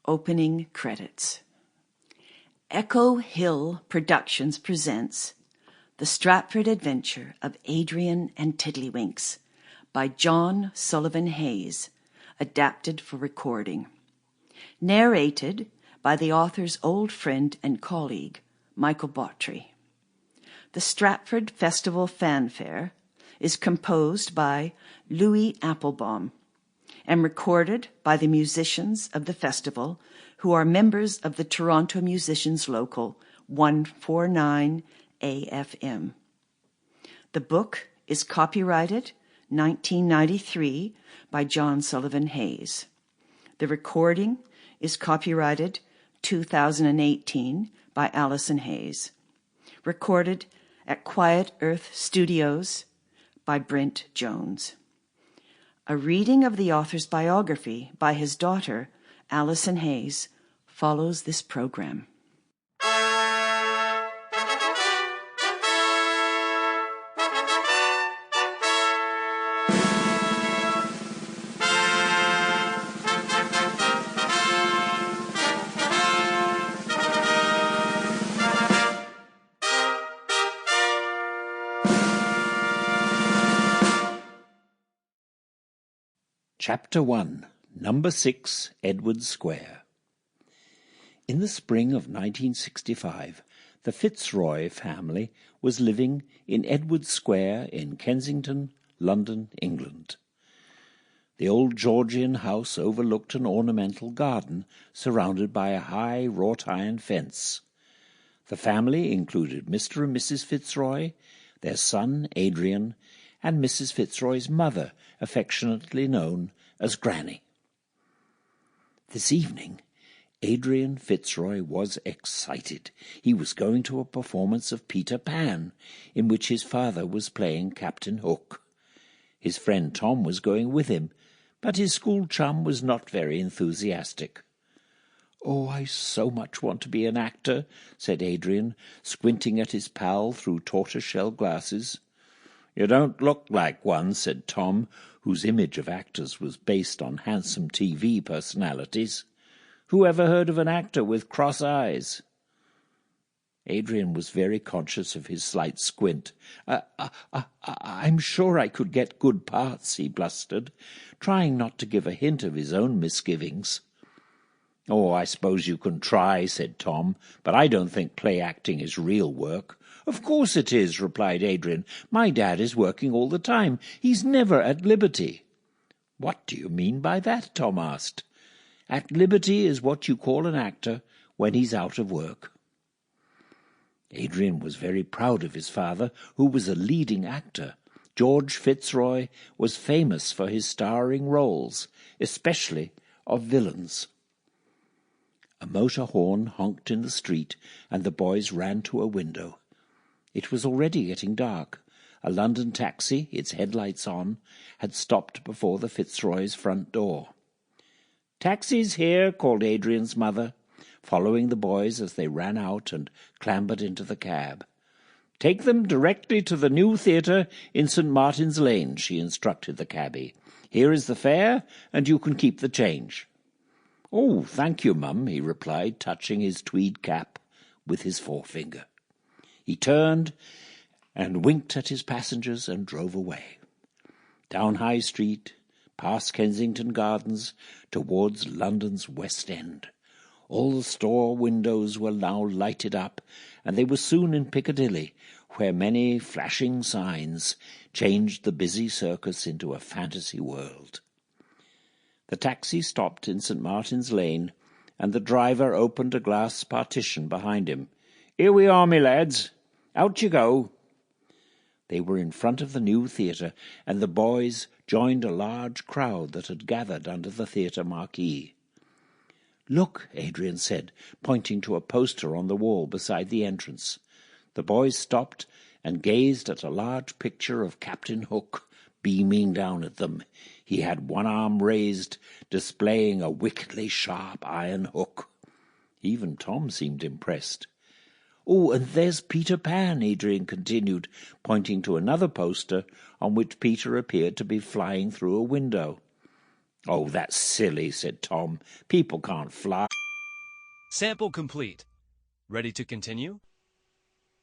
Opening credits. Echo Hill Productions presents The Stratford Adventure of Adrian and Tiddlywinks by John Sullivan Hayes, adapted for recording. Narrated by the author's old friend and colleague, Michael Bawtree. The Stratford Festival Fanfare is composed by Louis Applebaum and recorded by the musicians of the festival who are members of the Toronto Musicians Local 149 AFM. The book is copyrighted 1993 by John Sullivan Hayes. The recording is copyrighted 2018 by Allison Hayes. Recorded at Quiet Earth Studios by Brent Jones. A reading of the author's biography by his daughter, Allison Hayes, follows this program. Chapter 1, Number 6, Edward Square. In the spring of 1965, the Fitzroy family was living in Edward Square in Kensington, London, England. The old Georgian house overlooked an ornamental garden surrounded by a high wrought-iron fence. The family included Mr. and Mrs. Fitzroy, their son Adrian, and Mrs. Fitzroy's mother, affectionately known as Granny. This evening, Adrian Fitzroy was excited. He was going to a performance of Peter Pan, in which his father was playing Captain Hook. His friend Tom was going with him, but his school chum was not very enthusiastic. "Oh, I so much want to be an actor," said Adrian, squinting at his pal through tortoise-shell glasses. "You don't look like one," said Tom, whose image of actors was based on handsome TV personalities. "Who ever heard of an actor with cross eyes?" Adrian was very conscious of his slight squint. I'm sure I could get good parts," he blustered, trying not to give a hint of his own misgivings. "Oh, I suppose you can try," said Tom, "but I don't think play acting is real work." "Of course it is," replied Adrian. "My dad is working all the time. He's never at liberty." "What do you mean by that?" Tom asked. "At liberty is what you call an actor when he's out of work." Adrian was very proud of his father, who was a leading actor. George Fitzroy was famous for his starring roles, especially of villains. A motor horn honked in the street, and the boys ran to a window. It was already getting dark. A London taxi, its headlights on, had stopped before the Fitzroys' front door. "Taxi's here," called Adrian's mother, following the boys as they ran out and clambered into the cab. "Take them directly to the new theatre in St. Martin's Lane," she instructed the cabby. "Here is the fare, and you can keep the change." "Oh, thank you, Mum," he replied, touching his tweed cap with his forefinger. He turned and winked at his passengers and drove away. Down High Street, past Kensington Gardens, towards London's West End. All the store windows were now lighted up, and they were soon in Piccadilly, where many flashing signs changed the busy circus into a fantasy world. The taxi stopped in St. Martin's Lane, and the driver opened a glass partition behind him. "Here we are, me lads. Out you go." They were in front of the new theatre, and the boys joined a large crowd that had gathered under the theatre marquee. "Look," Adrian said, pointing to a poster on the wall beside the entrance. The boys stopped and gazed at a large picture of Captain Hook beaming down at them. He had one arm raised, displaying a wickedly sharp iron hook. Even Tom seemed impressed. "Oh, and there's Peter Pan," Adrian continued, pointing to another poster on which Peter appeared to be flying through a window. "Oh, that's silly," said Tom. "People can't fly." Sample complete. Ready to continue?